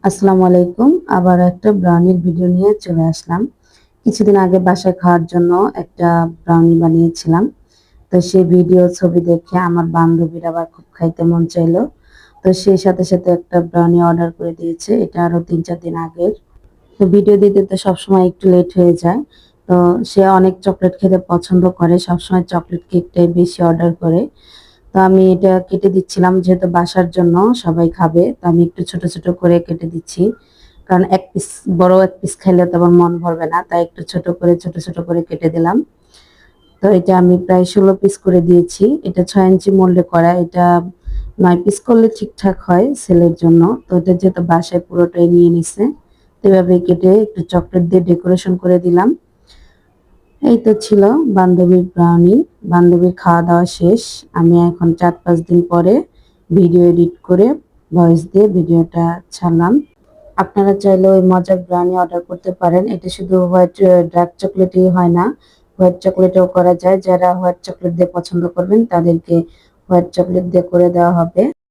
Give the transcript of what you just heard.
আসসালামু আলাইকুম। আবার একটা ব্রাউনির ভিডিও নিয়ে চলে আসলাম। কিছুদিন আগে বাসায় খাওয়ার জন্য একটা ব্রাউনি বানিয়েছিলাম। তো সেই ভিডিও ছবি দেখে আমার বান্ধবীর আবার খুব খাইতে মন চাইলো। তো সেই সাথে সাথে একটা ব্রাউনি অর্ডার করে দিয়েছে। এটা আরো ৩-৪ দিন আগের। তো ভিডিও দিতে তো সবসময় একটু লেট হয়ে যায়। তো সে অনেক চকলেট খেতে পছন্দ করে। সবসময় চকলেট কেকটাই বেশি অর্ডার করে। তো আমি এটা কেটে দিচ্ছিলাম যেহেতু বাসার জন্য সবাই খাবে। তো আমি একটু ছোট, ছোট করে কেটে দিচ্ছি। কারণ ১ পিস বড় ১ পিস খাইলে তো আমার মন ভরবে না। তাই একটু ছোট করে ছোট, ছোট করে কেটে দিলাম। তো এটা আমি প্রায় ১৬ পিস করে দিয়েছি। এটা ৬ ইঞ্চি মোল্ডে করা। এটা ৯ পিস করলে ঠিকঠাক হয় সেলের জন্য। তো এটা যেহেতু বাসায় পুরোটাই নিয়ে নিছে। তো এভাবে কেটে একটু চকলেট দিয়ে ডেকোরেশন করে দিলাম। এই তো ছিল বান্ধবীর ব্রাউনি। বান্ধবীর খাওয়া-দাওয়া শেষ। আমি এখন ৪-৫ দিন পরে ভিডিও এডিট করে ভয়েস দিয়ে ভিডিওটা ছাড়লাম। আপনারা চাইলে ওই মজার ব্রাউনি অর্ডার করতে পারেন। এটা শুধু হোয়াইট ডার্ক চকোলেটই হয় না। হোয়াইট চকোলেটেও করা যায়। যারা হোয়াইট চকোলেট দিয়ে পছন্দ করবেন তাদেরকে হোয়াইট চকোলেট দিয়ে করে দেওয়া হবে।